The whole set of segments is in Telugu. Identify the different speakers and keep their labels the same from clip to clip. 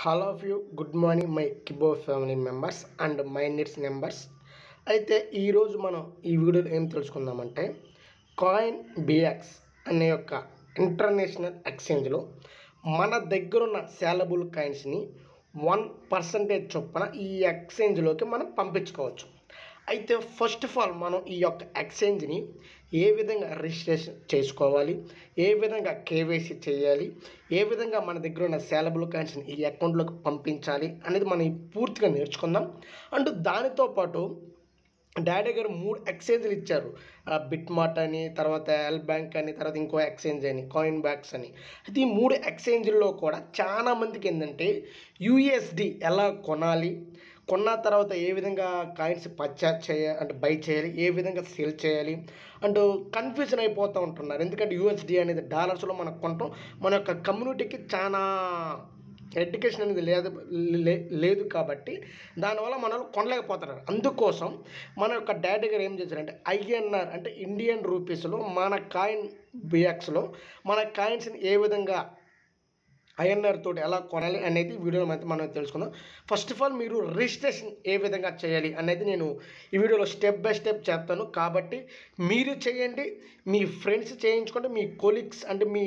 Speaker 1: All of you good morning my కిబో family members and my needs members. అయితే ఈరోజు మనం ఈ వీడియోలో ఏం తెలుసుకుందామంటే కాయిన్ బిఎక్స్ అనే యొక్క ఇంటర్నేషనల్ ఎక్స్చేంజ్లో మన దగ్గరున్న సేలబుల్ కాయిన్స్ని 1% చొప్పున ఈ ఎక్స్చేంజ్లోకి మనం పంపించుకోవచ్చు. అయితే ఫస్ట్ ఆఫ్ ఆల్ మనం ఈ యొక్క ఎక్స్చేంజ్ని ఏ విధంగా రిజిస్ట్రేషన్ చేసుకోవాలి, ఏ విధంగా కేవైసీ చేయాలి, ఏ విధంగా మన దగ్గర ఉన్న సేలబుల్ కాయిన్స్ని ఈ అకౌంట్లోకి పంపించాలి అనేది మనం పూర్తిగా నేర్చుకుందాం. అండ్ దానితో పాటు డాడీ గారు 3 ఎక్స్చేంజ్లు ఇచ్చారు. బిట్మార్ట్ అని, తర్వాత ఎల్ బ్యాంక్ అని, తర్వాత ఇంకో ఎక్స్చేంజ్ అని, కాయిన్ బ్యాక్స్ అని. అయితే ఈ 3 ఎక్స్చేంజ్ల్లో కూడా చాలా మందికి ఏంటంటే యూఎస్డి ఎలా కొనాలి, కొన్న తర్వాత ఏ విధంగా కాయిన్స్ పర్చేస్ చేయాలి అంటే బై చేయాలి, ఏ విధంగా సేల్ చేయాలి అంటూ కన్ఫ్యూజన్ అయిపోతూ ఉంటున్నారు. ఎందుకంటే యూఎస్డి అనేది డాలర్స్లో మనం కొంటాం. మన యొక్క కమ్యూనిటీకి చాలా ఎడ్యుకేషన్ అనేది లేదు కాబట్టి దానివల్ల మనల్ని కొనలేకపోతున్నారు. అందుకోసం మన యొక్క డాడీ గారు ఏం చేశారంటే ఐఎన్ఆర్ అంటే ఇండియన్ రూపీస్లో మన కాయిన్ బిఎక్స్లో మన కాయిన్స్ని ఏ విధంగా ఐఎన్ఆర్ తోటి ఎలా కొనాలి అనేది వీడియోలో మనం తెలుసుకుందాం. ఫస్ట్ ఆఫ్ ఆల్ మీరు రిజిస్ట్రేషన్ ఏ విధంగా చేయాలి అనేది నేను ఈ వీడియోలో స్టెప్ బై స్టెప్ చెప్తాను. కాబట్టి మీరు చేయండి, మీ ఫ్రెండ్స్ చేయించుకోండి, మీ కొలీగ్స్ అంటే మీ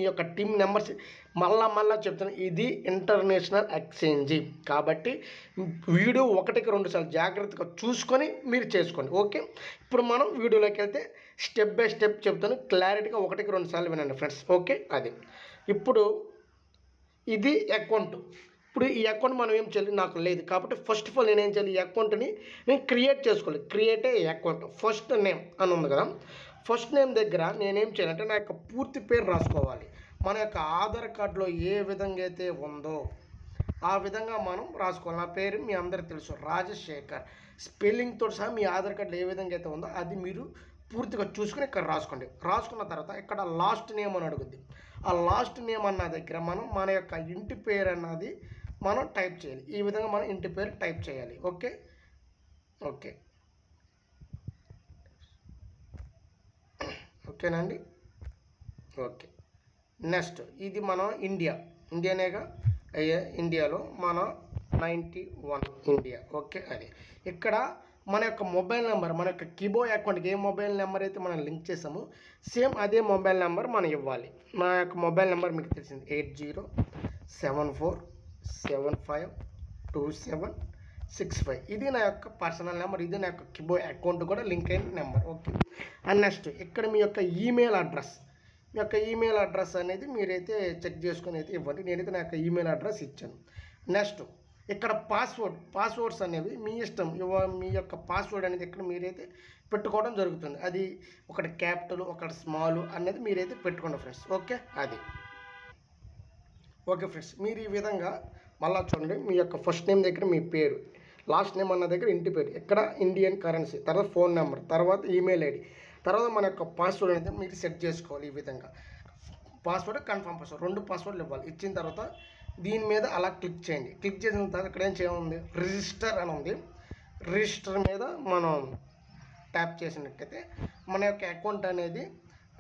Speaker 1: యొక్క టీమ్ మెంబర్స్ మళ్ళా చెప్తాను. ఇది ఇంటర్నేషనల్ ఎక్స్చేంజ్ కాబట్టి వీడియో 1-2 సార్లు జాగ్రత్తగా చూసుకొని మీరు చేసుకోండి. ఓకే, ఇప్పుడు మనం వీడియోలోకి వెళ్తే స్టెప్ బై స్టెప్ చెప్తాను. క్లారిటీగా 1-2 సార్లు వినండి ఫ్రెండ్స్. ఓకే, అది ఇప్పుడు ఇది అకౌంట్. ఇప్పుడు ఈ అకౌంట్ మనం ఏం చేయాలి, నాకు లేదు కాబట్టి ఫస్ట్ ఆఫ్ ఆల్ నేనేం చేయాలి, ఈ అకౌంట్ని నేను క్రియేట్ చేసుకోవాలి. Create a account, first name అని ఉంది కదా, ఫస్ట్ నేమ్ దగ్గర నేనేం చేయాలంటే నా యొక్క పూర్తి పేరు రాసుకోవాలి. మన యొక్క ఆధార్ కార్డులో ఏ విధంగా అయితే ఉందో ఆ విధంగా మనం రాసుకోవాలి. నా పేరు మీ అందరికీ తెలుసు, రాజశేఖర్. స్పెల్లింగ్తో సహా మీ ఆధార్ కార్డులో ఏ విధంగా అయితే ఉందో అది మీరు పూర్తిగా చూసుకుని ఇక్కడ రాసుకోండి. రాసుకున్న తర్వాత ఇక్కడ లాస్ట్ నేమ్ అని అడుగుద్ది. ఆ లాస్ట్ నేమ్ అన్న దగ్గర మనం మన యొక్క ఇంటి పేరు అన్నది మనం టైప్ చేయాలి. ఈ విధంగా మనం ఇంటి పేరు టైప్ చేయాలి. ఓకే ఓకే ఓకేనండి. ఓకే, నెక్స్ట్ ఇది మనం ఇండియానేగా అయ్యే, ఇండియాలో మన 91 ఇండియా. ఓకే, అది ఇక్కడ మన యొక్క మొబైల్ నెంబర్, మన యొక్క కిబో అకౌంట్కి ఏ మొబైల్ నెంబర్ అయితే మనం లింక్ చేసామో సేమ్ అదే మొబైల్ నెంబర్ మనం ఇవ్వాలి. నా యొక్క మొబైల్ నెంబర్ మీకు తెలిసింది 8074752765. ఇది నా యొక్క పర్సనల్ నెంబర్, ఇది నా యొక్క కిబో అకౌంట్ కూడా లింక్ అయిన నెంబర్. ఓకే, అండ్ నెక్స్ట్ ఇక్కడ మీ యొక్క ఈమెయిల్ అడ్రస్, మీ యొక్క ఈమెయిల్ అడ్రస్ అనేది మీరైతే చెక్ చేసుకుని అయితే ఇవ్వండి. నేనైతే నా యొక్క ఈమెయిల్ అడ్రస్ ఇచ్చాను. నెక్స్ట్ ఇక్కడ పాస్వర్డ్స్ అనేవి మీ ఇష్టం. మీ యొక్క పాస్వర్డ్ అనేది ఇక్కడ మీరైతే పెట్టుకోవడం జరుగుతుంది. అది ఒకటి క్యాపిటల్ ఒకటి స్మాల్ అనేది మీరైతే పెట్టుకోండి ఫ్రెండ్స్. ఓకే, అది ఓకే ఫ్రెండ్స్. మీరు ఈ విధంగా మళ్ళీ చూడండి, మీ యొక్క ఫస్ట్ నేమ్ దగ్గర మీ పేరు, లాస్ట్ నేమ్ అన్న దగ్గర ఇంటి పేరు, ఇక్కడ ఇండియన్ కరెన్సీ, తర్వాత ఫోన్ నెంబర్, తర్వాత ఈమెయిల్ ఐడి, తర్వాత మన యొక్క పాస్వర్డ్ అనేది మీరు సెట్ చేసుకోవాలి. ఈ విధంగా పాస్వర్డ్, కన్ఫర్మ్ పాస్వర్డ్, 2 పాస్వర్డ్లు ఇవ్వాలి. ఇచ్చిన తర్వాత దీని మీద అలా క్లిక్ చేయండి. క్లిక్ చేసిన తర్వాత ఇక్కడ ఏం చేయాలి, రిజిస్టర్ అని ఉంది. రిజిస్టర్ మీద మనం ట్యాప్ చేసినట్టయితే మన యొక్క అకౌంట్ అనేది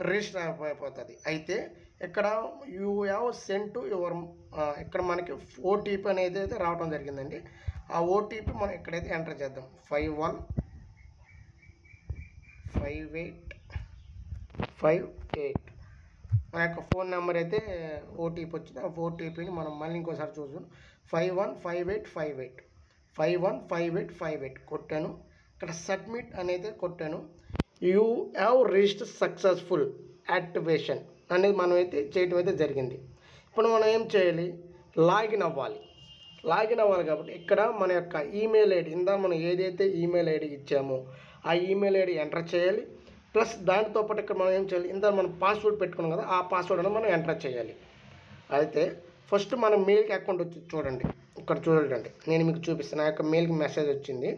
Speaker 1: రిజిస్టర్ అయిపోతుంది. అయితే ఇక్కడ you have send to your ఇక్కడ మనకి ఓటీపీ అనేది అయితే రావడం జరిగిందండి. ఆ ఓటీపీ మనం ఇక్కడైతే ఎంటర్ చేద్దాం. 515858. మన యొక్క ఫోన్ నెంబర్ అయితే ఓటీపీ వచ్చింది. ఆ ఓటీపీని మనం మళ్ళీ ఇంకోసారి చూద్దాం. 515858 కొట్టాను. ఇక్కడ సబ్మిట్ అనేది కొట్టాను. You have reached successful activation అనేది మనం అయితే చేయటం అయితే జరిగింది. ఇప్పుడు మనం ఏం చేయాలి, లాగిన్ అవ్వాలి కాబట్టి ఇక్కడ మన యొక్క ఈమెయిల్ ఐడి, మనం ఏదైతే ఈమెయిల్ ఐడి ఇచ్చామో ఆ ఈమెయిల్ ఐడి ఎంటర్ చేయాలి. ప్లస్ దానితో పాటు ఇక్కడ మనం ఏం చేయాలి, మనం పాస్వర్డ్ పెట్టుకున్నాం కదా, ఆ పాస్వర్డ్ అనేది మనం ఎంటర్ చేయాలి. అయితే ఫస్ట్ మన మెయిల్కి అకౌంట్ వచ్చి చూడండి, ఇక్కడ చూడండి, నేను మీకు చూపిస్తాను. నా యొక్క మెయిల్కి మెసేజ్ వచ్చింది,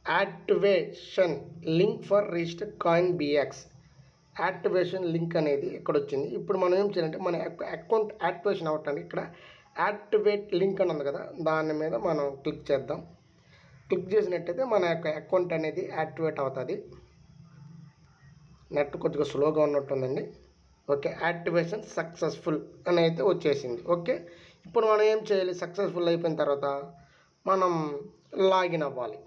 Speaker 1: activation link for register coin BX. Activation link అనేది ఇక్కడ వచ్చింది. ఇప్పుడు మనం ఏం చేయాలంటే మన అకౌంట్ యాక్టివేషన్ అవ్వటానికి ఇక్కడ యాక్టివేట్ లింక్ అని ఉంది కదా, దాని మీద మనం క్లిక్ చేద్దాం. క్లిక్ చేసినట్టయితే మన యొక్క అకౌంట్ అనేది యాక్టివేట్ అవుతుంది. నెట్ కొద్దిగా స్లోగా ఉన్నట్టుందండి. ఓకే, యాక్టివేషన్ సక్సెస్ఫుల్ అని అయితే వచ్చేసింది. ఓకే, ఇప్పుడు మనం ఏం చేయాలి? సక్సెస్ఫుల్ అయిపోయిన తర్వాత మనం లాగిన్ అవ్వాలి.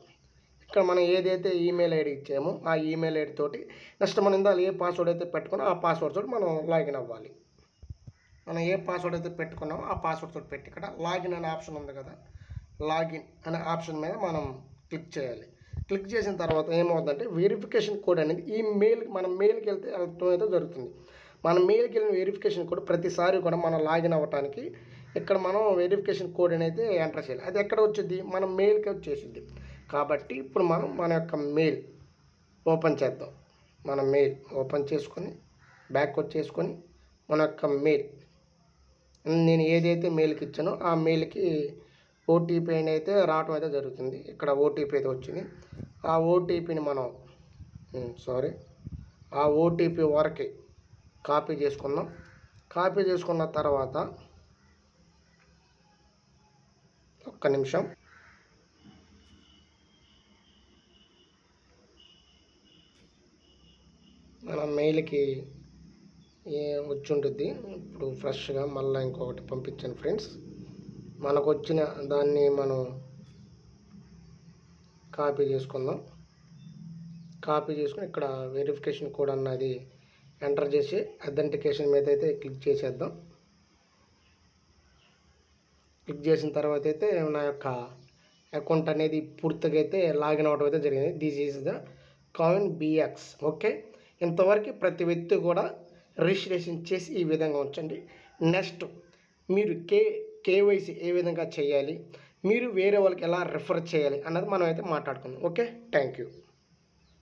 Speaker 1: ఇక్కడ మనం ఏదైతే ఈమెయిల్ ఐడి ఇచ్చామో ఆ ఈమెయిల్ ఐడి తోటి నెక్స్ట్ మనం ఇందాక ఏ పాస్వర్డ్ అయితే పెట్టుకున్నా ఆ పాస్వర్డ్ తోటి మనం లాగిన్ అవ్వాలి. మనం ఏ పాస్వర్డ్ అయితే పెట్టుకున్నామో ఆ పాస్వర్డ్ తోటి పెట్టి ఇక్కడ లాగిన్ అనే ఆప్షన్ ఉంది కదా, లాగిన్ అనే ఆప్షన్ మీద మనం క్లిక్ చేయాలి. క్లిక్ చేసిన తర్వాత ఏమవుతుందంటే వెరిఫికేషన్ కోడ్ అనేది ఈ మన మెయిల్కి వెళ్తే వెళ్ళటం అయితే జరుగుతుంది. మన మెయిల్కి వెళ్ళిన వెరిఫికేషన్ కోడ్ ప్రతిసారి కూడా మనం లాగిన్ అవ్వడానికి ఇక్కడ మనం వెరిఫికేషన్ కోడ్ అనేది ఎంటర్ చేయాలి. అది ఎక్కడ వచ్చింది? మన మెయిల్కి వచ్చేసింది. కాబట్టి ఇప్పుడు మనం మన యొక్క మెయిల్ ఓపెన్ చేద్దాం. మన మెయిల్ ఓపెన్ చేసుకొని బ్యాక్ వచ్చేసుకొని మన యొక్క మెయిల్ నేను ఏదైతే మెయిల్కి ఇచ్చానో ఆ మెయిల్కి ఓటీపీ అయితే రావటం అయితే జరుగుతుంది. ఇక్కడ ఓటీపీ అయితే వచ్చింది. ఆ ఓటీపీని మనం ఆ ఓటీపీ వరకు కాపీ చేసుకుందాం. కాపీ చేసుకున్న తర్వాత ఒక్క నిమిషం, మన మెయిల్కి వచ్చి ఉంటుంది. ఇప్పుడు ఫ్రెష్గా మళ్ళీ ఇంకొకటి పంపించాను ఫ్రెండ్స్. మనకు వచ్చిన దాన్ని మనం కాపీ చేసుకుందాం. కాపీ చేసుకుని ఇక్కడ వెరిఫికేషన్ కోడ్ అన్నది ఎంటర్ చేసి అథెంటికేషన్ మీద అయితే క్లిక్ చేసేద్దాం. క్లిక్ చేసిన తర్వాత అయితే నా యొక్క అకౌంట్ అనేది పూర్తిగా అయితే లాగిన్ అవ్వడం అయితే జరిగింది. This is the coin BX. Okay, ఇంతవరకు ప్రతి వ్యక్తి కూడా రిజిస్ట్రేషన్ చేసి ఈ విధంగా ఉంచండి. నెక్స్ట్ మీరు కేవైసీ ఏ విధంగా చేయాలి, మీరు వేరే వాళ్ళకి ఎలా రిఫర్ చేయాలి అన్నది మనం అయితే మాట్లాడుకుందాం. Okay, thank you.